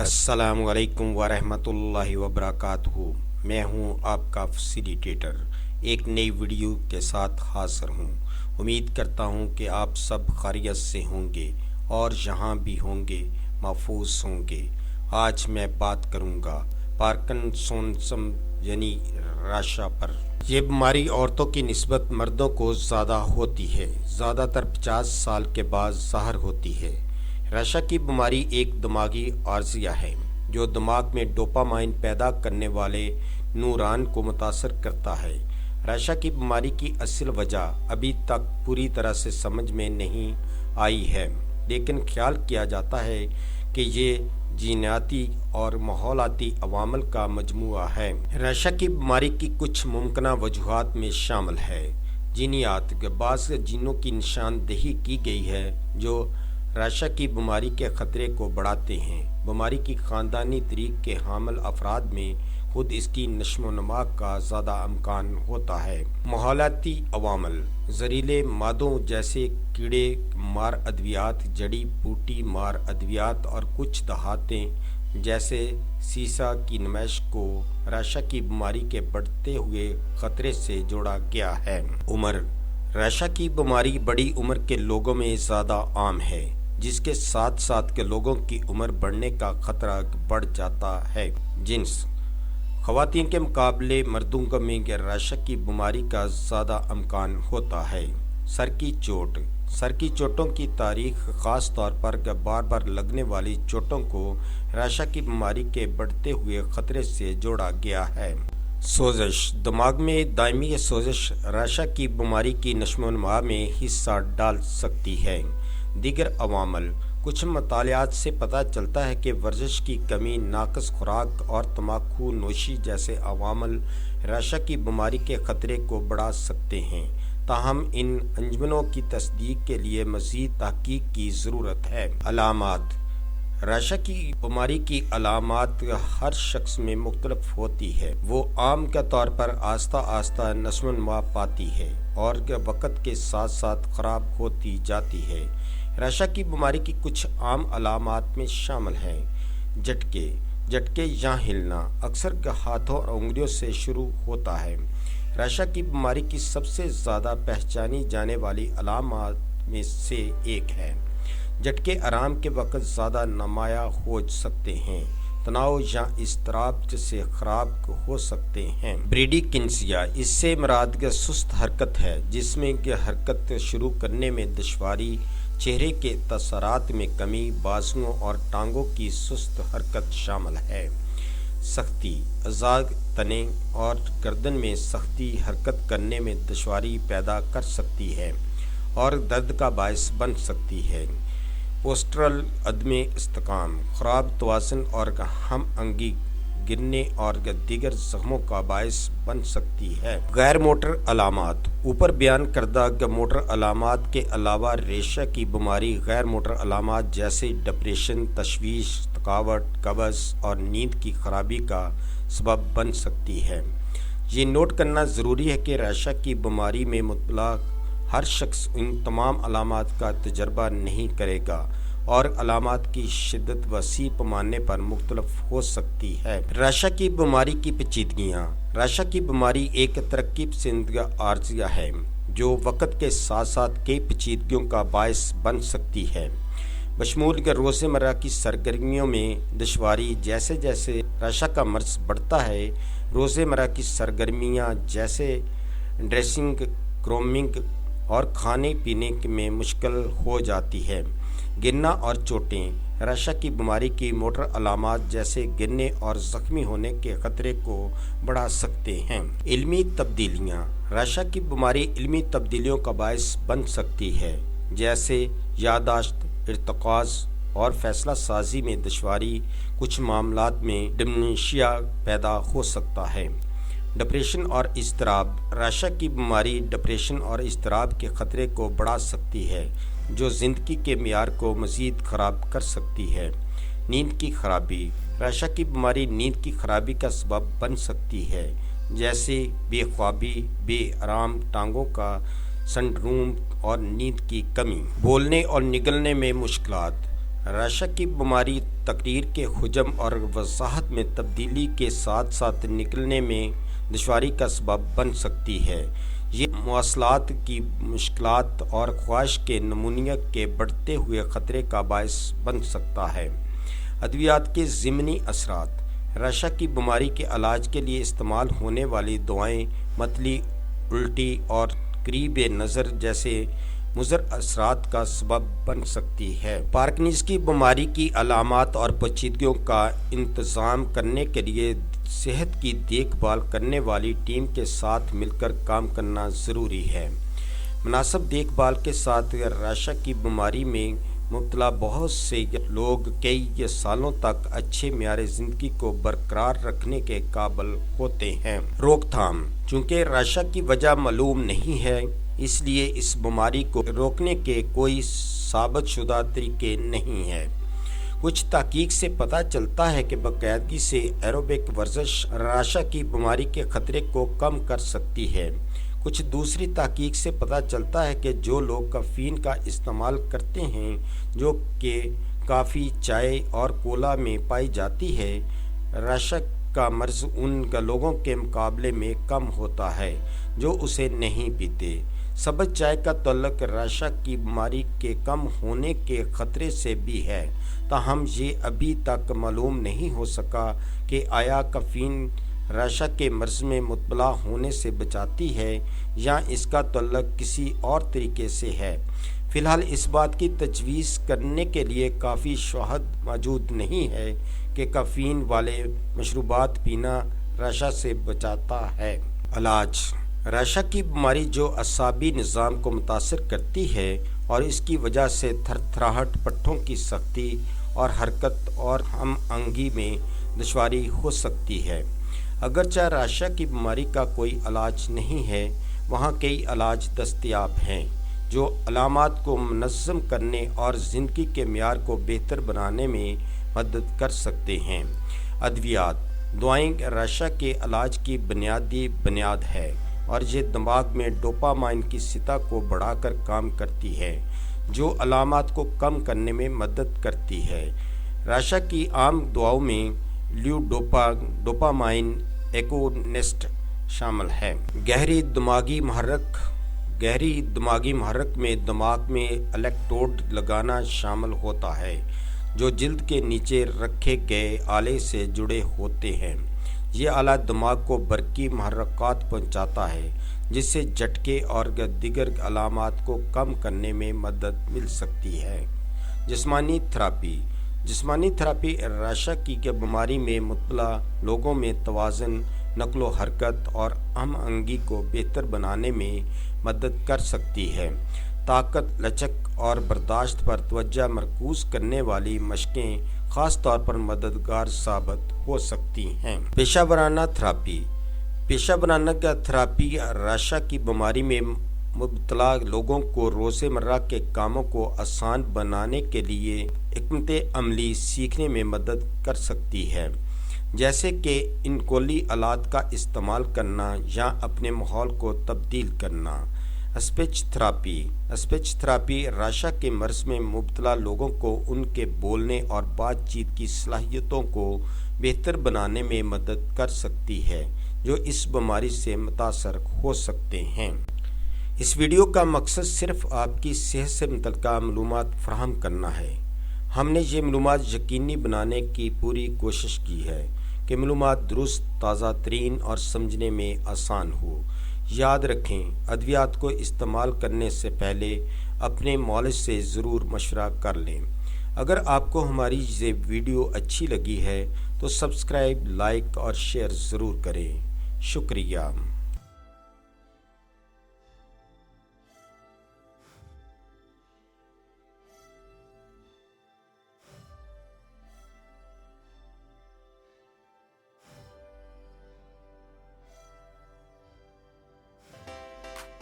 अस्सलाम वालेकुम वरहमतुल्लाहि वबरकातुहू। मैं हूं आपका फैसिलिटेटर एक नई वीडियो के साथ हाजिर हूं। उम्मीद करता हूं कि आप सब खैरियत से होंगे और जहां भी होंगे महफूज होंगे। आज मैं बात करूंगा पार्किंसनिज्म यानी राशा पर। ये बीमारी औरतों की निस्बत मर्दों को ज़्यादा होती है। ज़्यादातर 50 साल के बाद ज़ाहिर होती है। राशा की बीमारी एक दिमागी आर्जिया है जो दिमाग में डोपामाइन पैदा करने वाले न्यूरॉन को मुतासर करता है। राशा की बीमारी की असल वजह अभी तक पूरी तरह से समझ में नहीं आई है, लेकिन ख्याल किया जाता है कि ये जीनाती और माहौलाती अवामल का मजमुआ है। राशा की बीमारी की कुछ मुमकिन वजूहात में शामिल है। जीनियात के बाज़ जीनों की निशानदेही की गई है जो राशा की बीमारी के ख़तरे को बढ़ाते हैं। बीमारी की ख़ानदानी तरीक़ के हामिल अफराद में खुद इसकी नशोनुमा का ज़्यादा इम्कान होता है। माहौलाती अवामल जहरीले मादों जैसे कीड़े मार अद्वियात, जड़ी बूटी मार अद्वियात और कुछ दहातें जैसे सीसा की नुमाइश को राशा की बीमारी के बढ़ते हुए ख़तरे से जोड़ा गया है। उम्र राशा की बीमारी बड़ी उम्र के लोगों में ज़्यादा आम है, जिसके साथ साथ के लोगों की उम्र बढ़ने का खतरा बढ़ जाता है। जिन्स ख़वातीन के मुकाबले मर्दों में राशा की बीमारी का ज़्यादा इम्कान होता है। सर की चोटों की तारीख ख़ास तौर पर बार बार लगने वाली चोटों को राशा की बीमारी के बढ़ते हुए ख़तरे से जोड़ा गया है। सोजश दिमाग में दायमी सोजश राशा की बीमारी की नशोनुमा में हिस्सा डाल सकती है। दीगर अवामल कुछ मतालियात से पता चलता है कि वर्जिश की कमी, नाकस खुराक और तम्बाकू नोशी जैसे अवामल राशा की बीमारी के ख़तरे को बढ़ा सकते हैं। ताहम इन अंजुमनों की तस्दीक के लिए मज़ीद तहकीक की ज़रूरत है। अलामात राशा की बीमारी की अलामात हर शख्स में मुख्तलिफ होती है। वो आम के तौर पर आस्ता आस्ता नशोनुमा पाती है और वक़्त के साथ साथ ख़राब होती जाती है। राशा की बीमारी की कुछ आम अलामात में शामिल हैं झटके या हिलना, अक्सर हाथों और उंगलियों से शुरू होता है। राशा की बीमारी की सबसे ज़्यादा पहचानी जाने वाली अलामात में से एक है। झटके आराम के वक्त ज़्यादा नुमाया हो सकते हैं, तनाव या इज़्तिराब से ख़राब हो सकते हैं। ब्रेडिकिन्सिया इससे मुराद सुस्त हरकत है, जिसमें कि हरकत शुरू करने में दुश्वारी, चेहरे के तसरात में कमी, बाजुओं और टांगों की सुस्त हरकत शामिल है। सख्ती अज़ाग, तने और गर्दन में सख्ती हरकत करने में दुश्वारी पैदा कर सकती है और दर्द का बायस बन सकती है। पोस्टरल अदम इस्तेकाम, ख़राब तवाज़ुन और हम अंगी गिरने और दीगर ज़ख्मों का बायस बन सकती है। गैर मोटर अलामात ऊपर बयान करदा मोटर अलामात के अलावा रेशा की बीमारी गैर मोटर अलामात जैसे डिप्रेशन, तशवीश, थकावट, कब्ज़ और नींद की खराबी का सबब बन सकती है। ये नोट करना ज़रूरी है कि राशा की बीमारी में मुब्तला हर शख्स इन तमाम अलामात का तजर्बा नहीं करेगा और अलामात की शिद्दत वसी पैमाने पर मुख्तलिफ हो सकती है। राशा की बीमारी की पेचीदगियाँ राशा की बीमारी एक तरक्की पसंद आर्जिया है जो वक़्त के साथ साथ कई पेचीदगियों का बायस बन सकती है, बशमूल के रोज़मर्रा की सरगर्मियों में दुश्वारी। जैसे जैसे राशा का मर्ज़ बढ़ता है, रोज़मर्रा की सरगर्मियाँ जैसे ड्रेसिंग, ग्रूमिंग और खाने पीने में मुश्किल हो जाती है। गिरना और चोटें राशा की बीमारी की मोटर अलामात जैसे गिरने और ज़ख्मी होने के ख़तरे को बढ़ा सकते हैं। इल्मी तब्दीलियाँ राशा की बीमारी इल्मी तब्दीलियों का बायस बन सकती है, जैसे यादाश्त, इर्तिकाज़ और फ़ैसला साजी में दुश्वारी। कुछ मामलात में डिमेंशिया पैदा हो सकता है। डिप्रेशन और इज़्तिराब राशा की बीमारी डिप्रेशन और इज़्तिराब के ख़तरे को बढ़ा सकती है, जो ज़िंदगी के मियार को मज़ीद ख़राब कर सकती है। नींद की खराबी राशा की बीमारी नींद की खराबी का सबब बन सकती है, जैसे बेख्वाबी, बेआराम, टांगों का सिंड्रोम और नींद की कमी। बोलने और निगलने में मुश्किलात راشا کی بیماری تقریر کے حجم اور وضاحت میں تبدیلی کے ساتھ ساتھ نکلنے میں دشواری کا سبب بن سکتی ہے۔ یہ مواصلات کی مشکلات اور خواہش کے نمونیت کے بڑھتے ہوئے خطرے کا باعث بن سکتا ہے۔ ادویات کے ضمنی اثرات۔ راشا کی بیماری کے علاج کے لیے استعمال ہونے والی دوائیں متلی، الٹی اور قریب نظر جیسے مضر اثرات کا سبب بن سکتی ہے۔ پارکنسن کی بیماری کی علامات اور پیچیدگیوں کا انتظام کرنے کے لیے صحت کی دیکھ بھال کرنے والی ٹیم کے ساتھ مل کر کام کرنا ضروری ہے۔ مناسب دیکھ بھال کے ساتھ راشا کی بیماری میں مبتلا بہت سے لوگ کئی سالوں تک اچھے معیار زندگی کو برقرار رکھنے کے قابل ہوتے ہیں۔ روک تھام۔ چونکہ راشا کی وجہ معلوم نہیں ہے، اس لیے اس بیماری کو روکنے کے کوئی ثابت شدہ طریقے نہیں ہیں۔ کچھ تحقیق سے پتہ چلتا ہے کہ باقاعدگی سے ایروبک ورزش راشا کی بیماری کے خطرے کو کم کر سکتی ہے۔ کچھ دوسری تحقیق سے پتہ چلتا ہے کہ جو لوگ کیفین کا استعمال کرتے ہیں، جو کہ کافی، چائے اور کولا میں پائی جاتی ہے، راشا کا مرض ان لوگوں کے مقابلے میں کم ہوتا ہے جو اسے نہیں پیتے۔ سبز چائے کا تعلق راشا کی بیماری کے کم ہونے کے خطرے سے بھی ہے، تاہم یہ ابھی تک معلوم نہیں ہو سکا کہ آیا کیفین راشا کے مرض میں مبتلا ہونے سے بچاتی ہے یا اس کا تعلق کسی اور طریقے سے ہے۔ فی الحال اس بات کی تجویز کرنے کے لیے کافی شواہد موجود نہیں ہے کہ کیفین والے مشروبات پینا راشا سے بچاتا ہے۔ علاج۔ راشا کی بیماری جو اعصابی نظام کو متاثر کرتی ہے اور اس کی وجہ سے تھر تھراہٹ، پٹھوں کی سختی اور حرکت اور ہم آہنگی میں دشواری ہو سکتی ہے۔ اگرچہ راشا کی بیماری کا کوئی علاج نہیں ہے، وہاں کئی علاج دستیاب ہیں جو علامات کو منظم کرنے اور زندگی کے معیار کو بہتر بنانے میں مدد کر سکتے ہیں۔ ادویات۔ دوائیں راشا کے علاج کی بنیادی بنیاد ہے اور یہ دماغ میں ڈوپامائن کی سطح کو بڑھا کر کام کرتی ہے، جو علامات کو کم کرنے میں مدد کرتی ہے۔ راشا کی عام دواؤں میں لیوڈوپا، ڈوپامائن ایگونسٹ شامل ہے۔ گہری دماغی محرک میں دماغ میں الیکٹروڈ لگانا شامل ہوتا ہے جو جلد کے نیچے رکھے گئے آلے سے جڑے ہوتے ہیں۔ یہ آلہ دماغ کو برقی محرکات پہنچاتا ہے جس سے جھٹکے اور دیگر علامات کو کم کرنے میں مدد مل سکتی ہے۔ جسمانی تھراپی۔ جسمانی تھراپی راشا کی بیماری میں مبتلا لوگوں میں توازن، نقل و حرکت اور ہم آہنگی کو بہتر بنانے میں مدد کر سکتی ہے۔ طاقت، لچک اور برداشت پر توجہ مرکوز کرنے والی مشقیں خاص طور پر مددگار ثابت ہو سکتی ہیں۔ پیشہ ورانہ تھراپی۔ پیشہ ورانہ تھراپی راشا کی بیماری میں مبتلا لوگوں کو روزمرہ کے کاموں کو آسان بنانے کے لیے حکمت عملی سیکھنے میں مدد کر سکتی ہے، جیسے کہ انکولی آلات کا استعمال کرنا یا اپنے ماحول کو تبدیل کرنا۔ Speech therapy. اسپیچ تھراپی راشا کے مرض میں مبتلا لوگوں کو ان کے بولنے اور بات چیت کی صلاحیتوں کو بہتر بنانے میں مدد کر سکتی ہے جو اس بیماری سے متاثر ہو سکتے ہیں۔ اس ویڈیو کا مقصد صرف آپ کی صحت سے متعلقہ معلومات فراہم کرنا ہے۔ ہم نے یہ معلومات یقینی بنانے کی پوری کوشش کی ہے کہ معلومات درست، تازہ ترین اور سمجھنے میں آسان ہو۔ یاد رکھیں، ادویات کو استعمال کرنے سے پہلے اپنے معالج سے ضرور مشورہ کر لیں۔ اگر آپ کو ہماری یہ ویڈیو اچھی لگی ہے تو سبسکرائب، لائک اور شیئر ضرور کریں۔ شکریہ۔